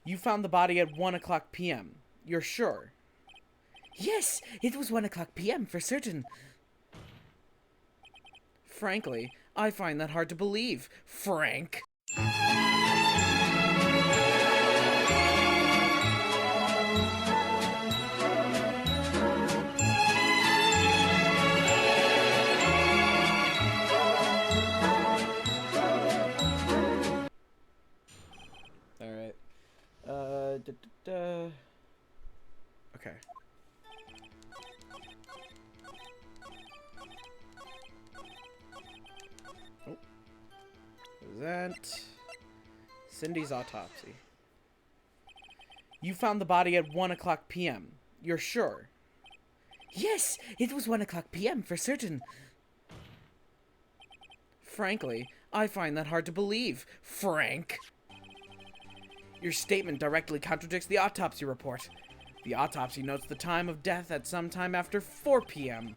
You found the body at 1 o'clock p.m. You're sure? Yes, it was 1 o'clock p.m. for certain. Frankly, I find that hard to believe, Frank. Alright. Okay. Oh. Present. Cindy's autopsy. You found the body at 1 o'clock p.m. You're sure? Yes, it was 1 o'clock p.m. for certain. Frankly, I find that hard to believe, Frank. Your statement directly contradicts the autopsy report. The autopsy notes the time of death at some time after 4 p.m.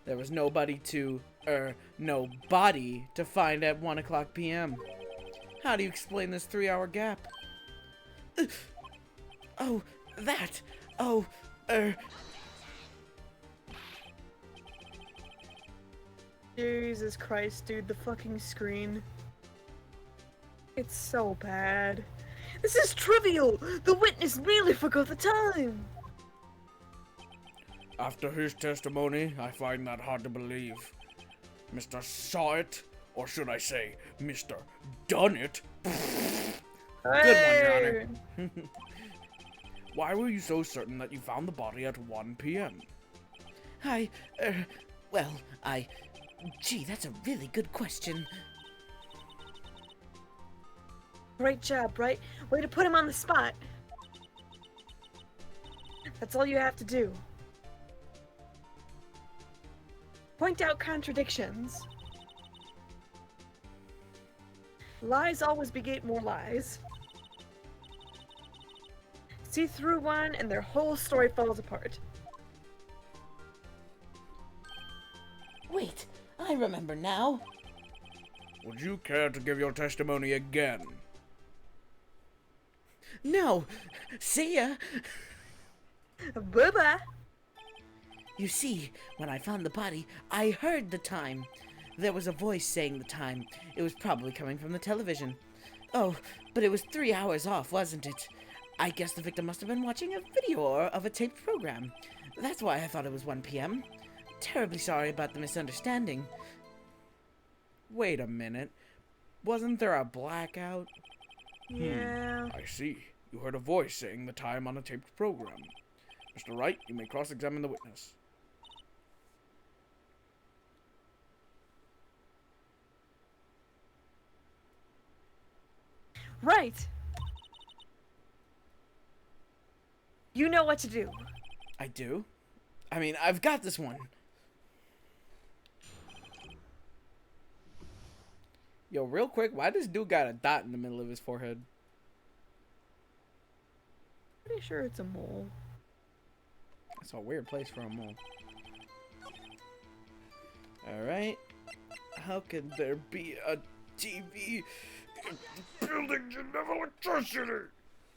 There was no body to find at 1 o'clock p.m. How do you explain this 3-hour gap? Oh, that. Oh, Jesus Christ, dude, the fucking screen. It's so bad. This is trivial! The witness merely forgot the time! After his testimony, I find that hard to believe. Mr. Sahwit, or should I say, Mr. Done It. Good one, Your Honor. Why were you so certain that you found the body at 1 p.m.? Gee, that's a really good question. Great job, Wright. Way to put him on the spot. That's all you have to do. Point out contradictions. Lies always beget more lies. See through one and their whole story falls apart. Wait, I remember now. Would you care to give your testimony again? No, see ya. Bye-bye. You see, when I found the body, I heard the time. There was a voice saying the time. It was probably coming from the television. Oh, but it was 3 hours off, wasn't it? I guess the victim must have been watching a video of a taped program. That's why I thought it was 1 p.m. Terribly sorry about the misunderstanding. Wait a minute. Wasn't there a blackout? Yeah. I see. You heard a voice saying the time on a taped program. Mr. Wright, you may cross-examine the witness. Right. You know what to do. I do? I mean, I've got this one. Yo, real quick, why does dude got a dot in the middle of his forehead? Pretty sure it's a mole. That's a weird place for a mole. Alright. How could there be a TV in buildings that have electricity?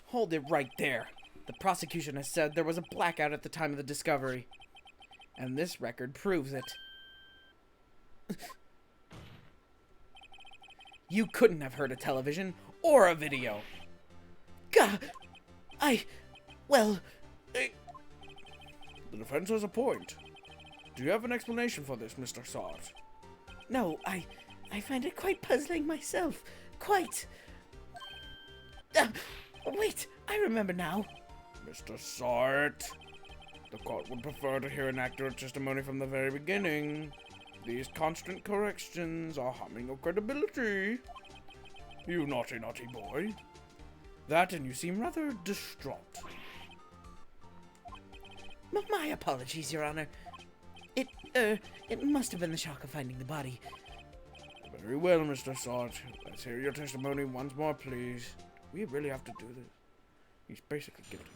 Hold it right there. The prosecution has said there was a blackout at the time of the discovery. And this record proves it. You couldn't have heard a television or a video. Gah! Well, The defense has a point. Do you have an explanation for this, Mr. Sahwit? no, I find it quite puzzling myself. Quite. Wait, I remember now. Mr. Sahwit, the court would prefer to hear an accurate testimony from the very beginning. These constant corrections are harming your credibility. You naughty, naughty boy. That and you seem rather distraught. My apologies, Your Honor. It must have been the shock of finding the body. Very well, Mr. Sahwit. Let's hear your testimony once more, please. We really have to do this. He's basically guilty.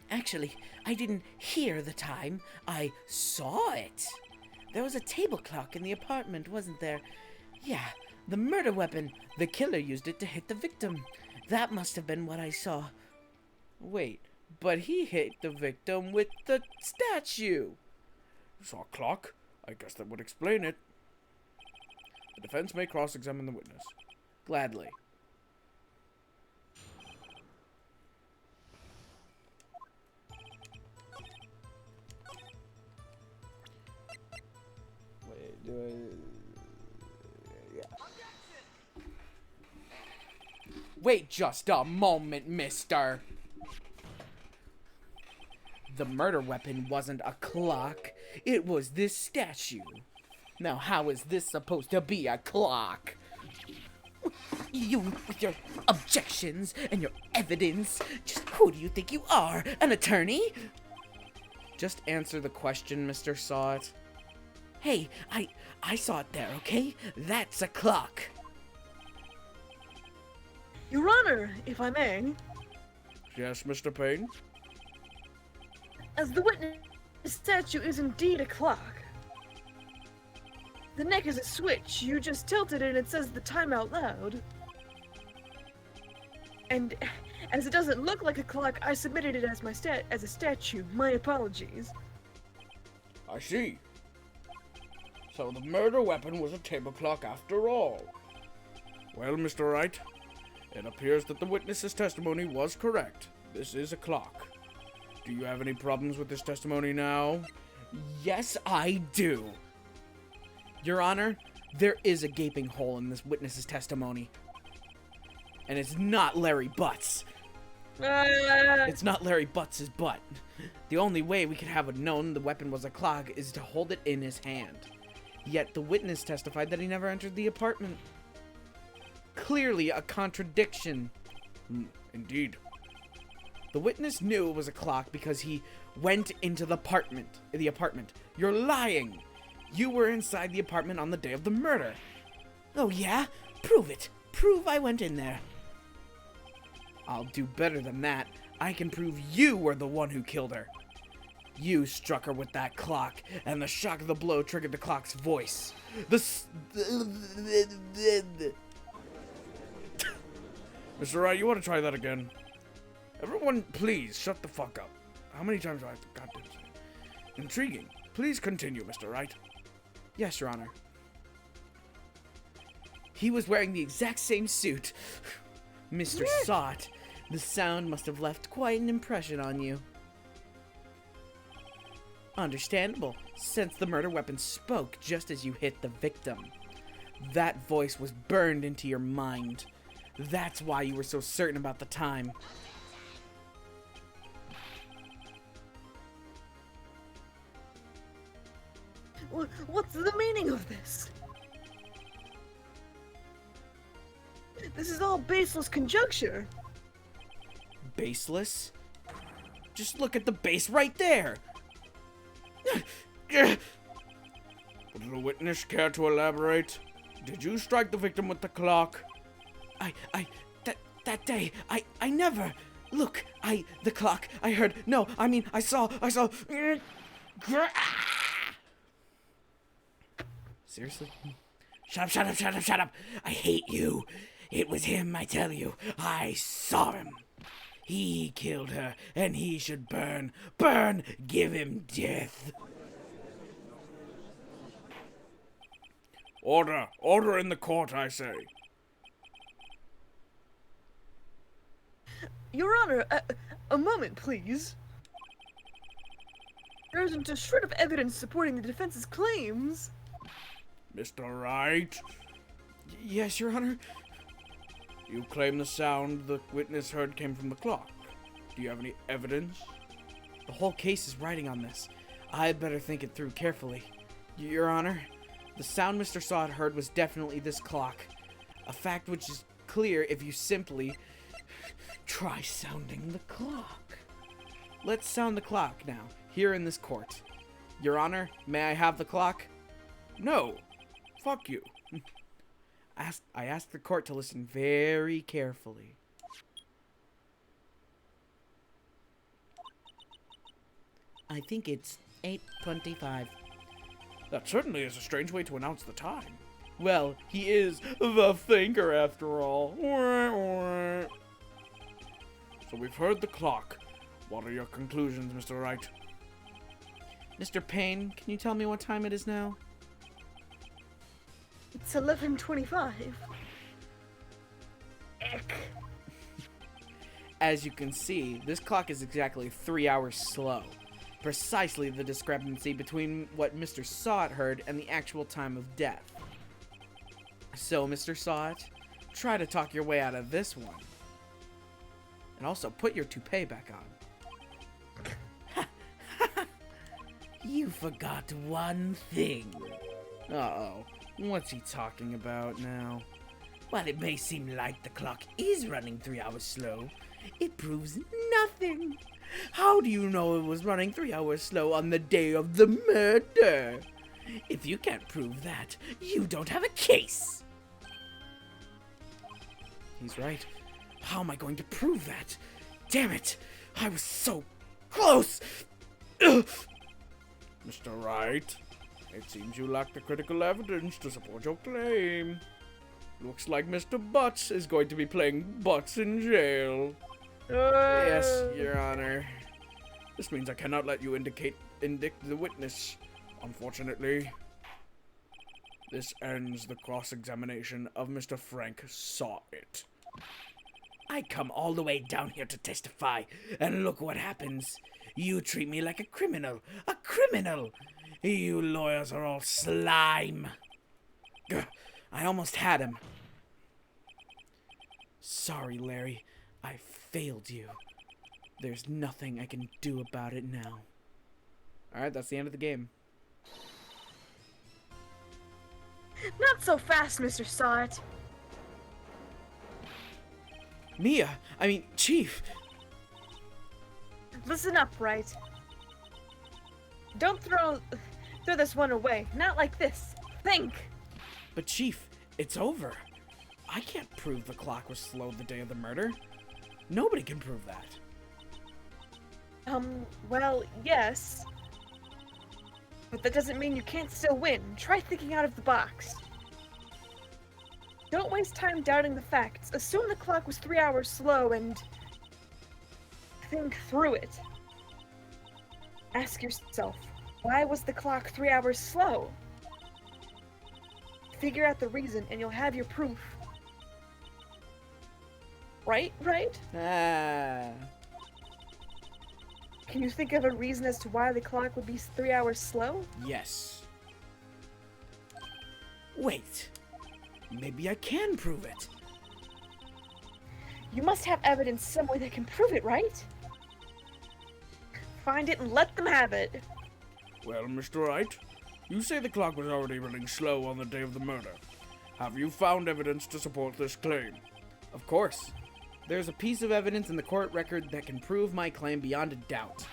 Actually, I didn't hear the time. I saw it. There was a table clock in the apartment, wasn't there? Yeah, The murder weapon. The killer used it to hit the victim. That must have been what I saw. Wait, but he hit the victim with the statue. You saw a clock? I guess that would explain it. The defense may cross-examine the witness. Gladly. Wait, do I... Yeah. Wait just a moment, mister. The murder weapon wasn't a clock. It was this statue. Now, how is this supposed to be a clock? You, with your objections and your evidence, just who do you think you are? An attorney? Just answer the question, Mr. Sahwit. Hey, I saw it there, okay? That's a clock. Your Honor, if I may, Yes, Mr. Payne? as the witness statue is indeed a clock. The neck is a switch. You just tilted it and it says the time out loud. And as it doesn't look like a clock, I submitted it as as a statue. My apologies. I see. So the murder weapon was a table clock after all. Well, Mr. Wright, it appears that the witness's testimony was correct. This is a clock. Do you have any problems with this testimony now? Yes, I do. Your Honor, there is a gaping hole in this witness's testimony. And it's not Larry Butts. It's not Larry Butts' butt. The only way we could have known the weapon was a clock is to hold it in his hand. Yet the witness testified that he never entered the apartment. Clearly a contradiction. Indeed. The witness knew it was a clock because he went into the apartment. You're lying. You were inside the apartment on the day of the murder. Oh yeah? Prove it. Prove I went in there. I'll do better than that. I can prove you were the one who killed her. You struck her with that clock, and the shock of the blow triggered the clock's voice. Mr. Wright, you want to try that again? Everyone, please, shut the fuck up. How many times do I have to goddamn say? Intriguing. Please continue, Mr. Wright. Yes, Your Honor. He was wearing the exact same suit. Mr. Sahwit, the sound must have left quite an impression on you. Understandable, since the murder weapon spoke just as you hit the victim. That voice was burned into your mind. That's why you were so certain about the time. What's the meaning of this? This is all baseless conjecture. Baseless? Just look at the base right there! Would the witness care to elaborate? Did you strike the victim with the clock? That day, I never. Look, the clock, I heard, no, I mean, I saw. Seriously? Shut up. I hate you. It was him, I tell you. I saw him. He killed her, and he should burn. Burn! Give him death. Order! Order in the court, I say. Your Honor, a moment, please. There isn't a shred of evidence supporting the defense's claims. Mr. Wright, Yes, Your Honor. you claim the sound the witness heard came from the clock. Do you have any evidence? The whole case is riding on this. I'd better think it through carefully. Your Honor, the sound Mr. Sahwit heard was definitely this clock. A fact which is clear if you simply try sounding the clock. Let's sound the clock now, here in this court. Your Honor, may I have the clock? No. Fuck you. I asked the court to listen very carefully. I think it's 8:25. That certainly is a strange way to announce the time. Well, he is the thinker after all. So we've heard the clock. What are your conclusions, Mr. Wright? Mr. Payne, can you tell me what time it is now? It's 11:25. Eck. As you can see, this clock is exactly 3 hours slow. Precisely the discrepancy between what Mr. Sahwit heard and the actual time of death. So, Mr. Sahwit, try to talk your way out of this one. And also, put your toupee back on. You forgot one thing. Uh-oh. What's he talking about now? While it may seem like the clock is running 3 hours slow, it proves nothing. How do you know it was running 3 hours slow on the day of the murder? If you can't prove that, you don't have a case. He's right. How am I going to prove that? Damn it! I was so close! Ugh. Mr. Wright, it seems you lack the critical evidence to support your claim. Looks like Mr. Butts is going to be playing Butts in jail. Yes, Your Honor. This means I cannot let you indict the witness, unfortunately. This ends the cross-examination of Mr. Frank Sahwit. I come all the way down here to testify, and look what happens. You treat me like a criminal. A criminal! You lawyers are all slime. Gah, I almost had him. Sorry, Larry. I failed you. There's nothing I can do about it now. Alright, that's the end of the game. Not so fast, Mr. Sahwit. Chief. Listen up, Wright. Don't throw this one away. Not like this. Think. But Chief, it's over. I can't prove the clock was slow the day of the murder. Nobody can prove that. Well, yes. But that doesn't mean you can't still win. Try thinking out of the box. Don't waste time doubting the facts. Assume the clock was 3 hours slow and think through it. Ask yourself, why was the clock 3 hours slow? Figure out the reason and you'll have your proof. Right? Ah. Can you think of a reason as to why the clock would be 3 hours slow? Yes. Wait. Maybe I can prove it. You must have evidence some way that can prove it, right? Find it and let them have it. Well, Mr. Wright, you say the clock was already running slow on the day of the murder. Have you found evidence to support this claim? Of course. There's a piece of evidence in the court record that can prove my claim beyond a doubt.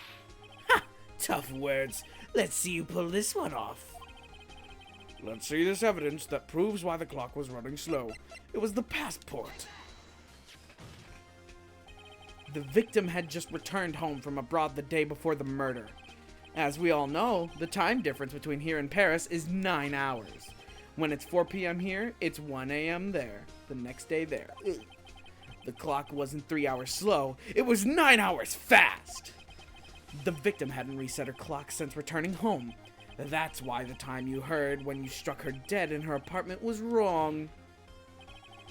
Ha! Tough words. Let's see you pull this one off. Let's see this evidence that proves why the clock was running slow. It was the passport. The victim had just returned home from abroad the day before the murder. As we all know, the time difference between here and Paris is 9 hours. When it's 4 p.m. here, it's 1 a.m. there. The next day there. The clock wasn't 3 hours slow, it was 9 hours fast! The victim hadn't reset her clock since returning home. That's why the time you heard when you struck her dead in her apartment was wrong.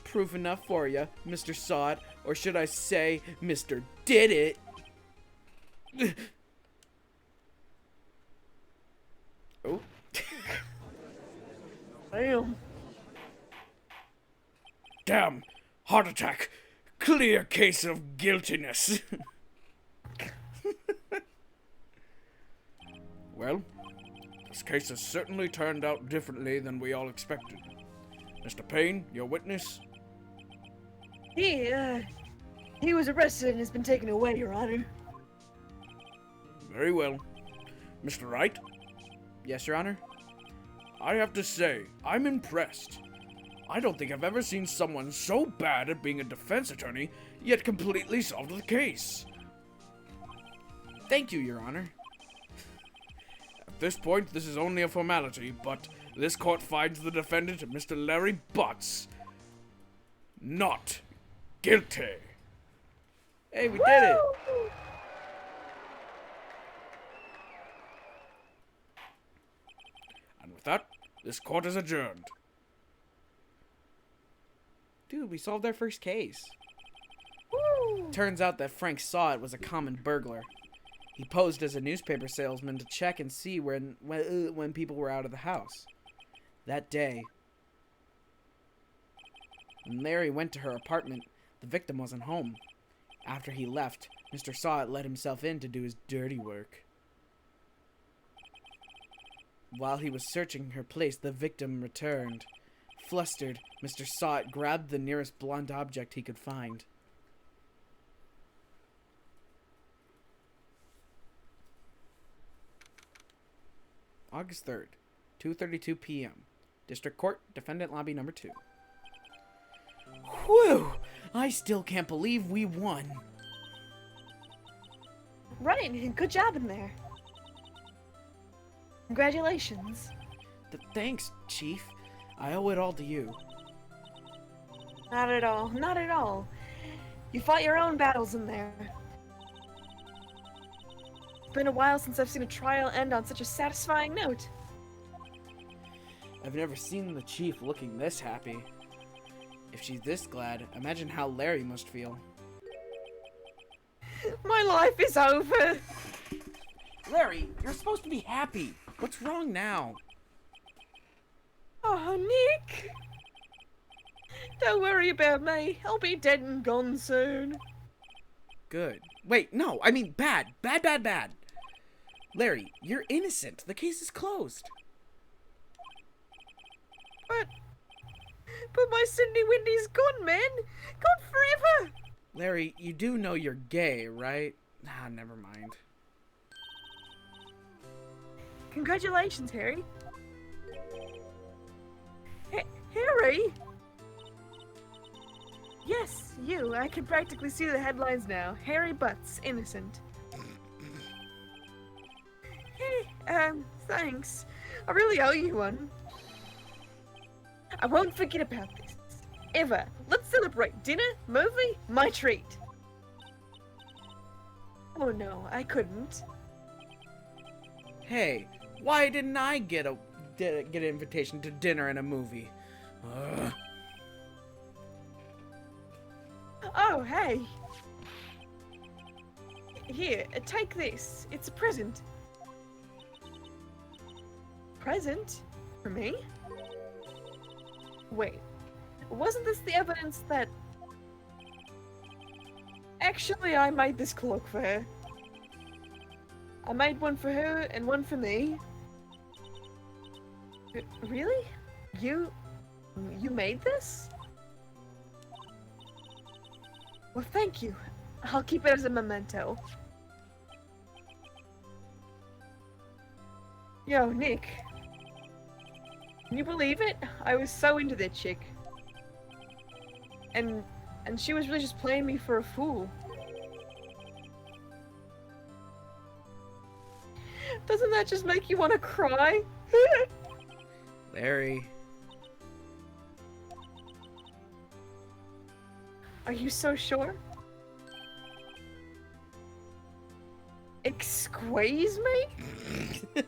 Proof enough for you, Mr. Sahwit, or should I say, Mr. Did It? Oh. Damn. Damn! Heart attack! Clear case of guiltiness! Well, this case has certainly turned out differently than we all expected. Mr. Payne, your witness? He was arrested and has been taken away, Your Honor. Very well. Mr. Wright? Yes, Your Honor? I have to say, I'm impressed. I don't think I've ever seen someone so bad at being a defense attorney, yet completely solved the case. Thank you, Your Honor. At this point, this is only a formality, but This court finds the defendant, Mr. Larry Butts, not guilty. Hey, we did it! Woo! And with that, this court is adjourned. Dude, we solved our first case. Woo! Turns out that Frank Sahwit was a common burglar. He posed as a newspaper salesman to check and see when people were out of the house. That day, when Larry went to her apartment, the victim wasn't home. After he left, Mr. Sahwit let himself in to do his dirty work. While he was searching her place, the victim returned. Flustered, Mr. Sahwit grabbed the nearest blunt object he could find. August 3rd, 2:32 p.m. District Court, Defendant Lobby Number 2. Whew! I still can't believe we won. Right, good job in there. Congratulations. Thanks, Chief. I owe it all to you. Not at all, not at all. You fought your own battles in there. It's been a while since I've seen a trial end on such a satisfying note. I've never seen the Chief looking this happy. If she's this glad, imagine how Larry must feel. My life is over. Larry, you're supposed to be happy. What's wrong now? Oh, Nick. Don't worry about me. I'll be dead and gone soon. Good. Wait, no, I mean bad. Bad, bad, bad. Larry, you're innocent. The case is closed. But my Cindy Windy's gone, man. Gone forever. Larry, you do know you're gay, right? Ah, never mind. Congratulations, Harry. Harry? Yes, you. I can practically see the headlines now. Harry Butts, innocent. Hey, thanks. I really owe you one. I won't forget about this. Ever. Let's celebrate. Dinner? Movie? My treat. Oh no, I couldn't. Hey, why didn't I get an invitation to dinner and a movie? Ugh. Oh, hey. Here, take this. It's a present. Present? For me? Wait. Wasn't this the evidence that... Actually, I made this cloak for her. I made one for her and one for me. Really? You made this? Well, thank you. I'll keep it as a memento. Yo, Nick. Can you believe it? I was so into that chick. And she was really just playing me for a fool. Doesn't that just make you want to cry? Larry. Are you so sure? Excuse me?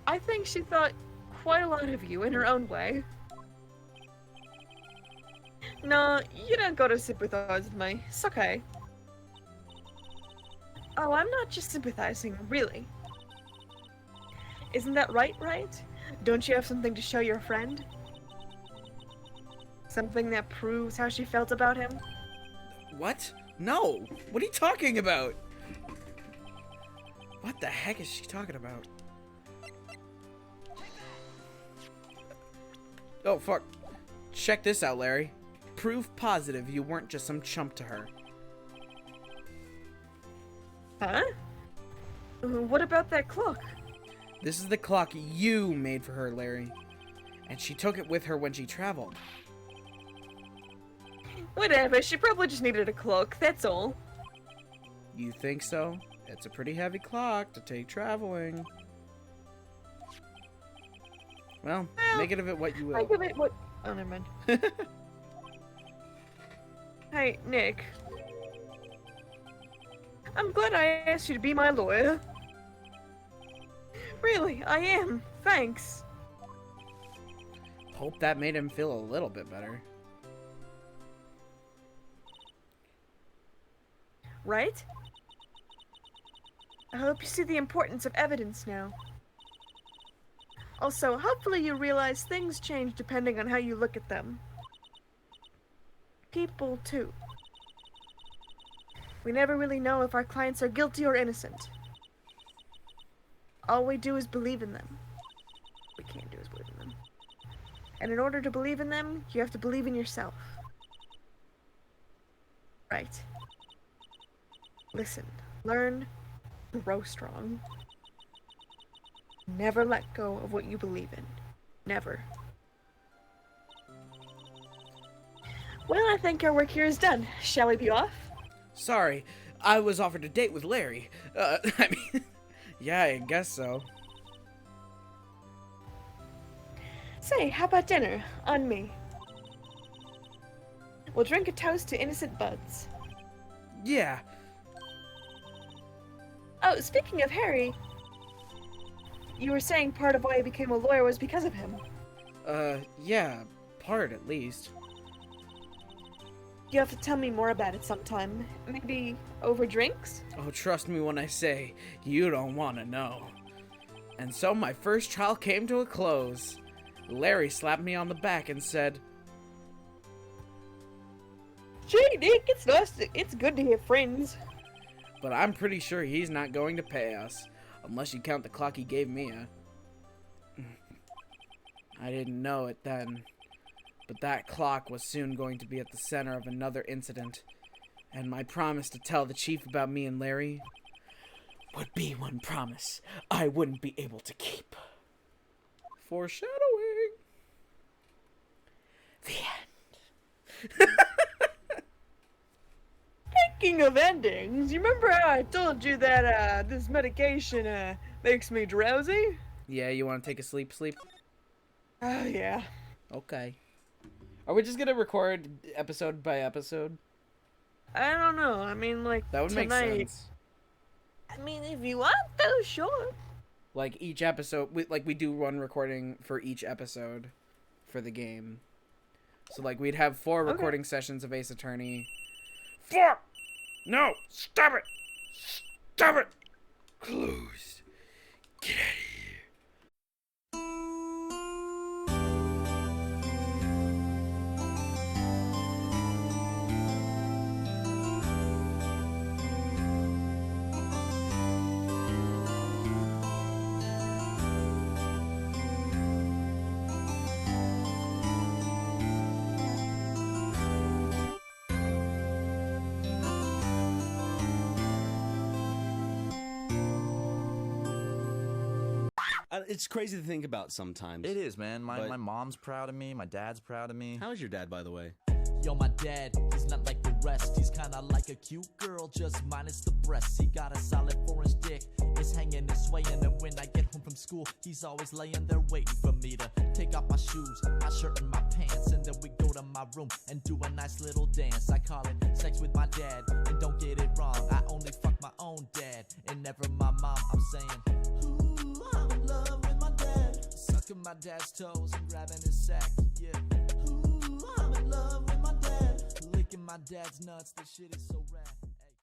I think she thought quite a lot of you in her own way. No, you don't gotta sympathize with me. It's okay. Oh, I'm not just sympathizing, really. Isn't that right, Wright? Don't you have something to show your friend? Something that proves how she felt about him? What? No! What are you talking about? What the heck is she talking about? Oh, fuck. Check this out, Larry. Proof positive you weren't just some chump to her. Huh? What about that clock? This is the clock you made for her, Larry. And she took it with her when she traveled. Whatever, she probably just needed a cloak, that's all. You think so? It's a pretty heavy clock to take traveling. Well, make it of it what you will. I give it what. Oh, never mind. Hey, Nick. I'm glad I asked you to be my lawyer. Really, I am. Thanks. Hope that made him feel a little bit better. Right? I hope you see the importance of evidence now. Also, hopefully you realize things change depending on how you look at them. People, too. We never really know if our clients are guilty or innocent. All we do is believe in them. We can't do is believe in them. And in order to believe in them, you have to believe in yourself. Right. Listen, learn, grow strong. Never let go of what you believe in. Never. Well, I think our work here is done. Shall we be off? Sorry, I was offered a date with Larry. I mean, yeah, I guess so. Say, how about dinner? On me. We'll drink a toast to innocent buds. Yeah. Oh, speaking of Harry, you were saying part of why he became a lawyer was because of him. Yeah, part at least. You have to tell me more about it sometime. Maybe over drinks? Oh, trust me when I say, you don't want to know. And so my first trial came to a close. Larry slapped me on the back and said, Gee, Nick, it's good to have friends. but I'm pretty sure he's not going to pay us, unless you count the clock he gave me. I didn't know it then, but that clock was soon going to be at the center of another incident, and my promise to tell the chief about me and Larry would be one promise I wouldn't be able to keep. Foreshadowing. The end. Speaking of endings, you remember how I told you that this medication makes me drowsy? Yeah, you want to take a sleep? Oh, yeah. Okay. Are we just gonna record episode by episode? I don't know. I mean, like, That would make tonight. sense. I mean, if you want to, sure. Like each episode, we do one recording for each episode for the game. So like we'd have 4 Okay. recording sessions of Ace Attorney. 4! No! Stop it! Stop it! Closed. Get out of here. It's crazy to think about sometimes. It is, man. My But- mom's proud of me. My dad's proud of me. How is your dad, by the way? Yo, my dad, he's not like the rest. He's kinda like a cute girl, just minus the breasts. He got a solid 4-inch dick, it's hanging and swaying. And when I get home from school, he's always laying there waiting for me to take off my shoes, my shirt and my pants. And then we go to my room and do a nice little dance. I call it sex with my dad, and don't get it wrong, I only fuck my own dad, and never my mom. I'm saying, ooh, I'm in love with my dad. Sucking my dad's toes and grabbing his sack, yeah. Ooh, I'm in love with my dad. Licking my dad's nuts, this shit is so rad.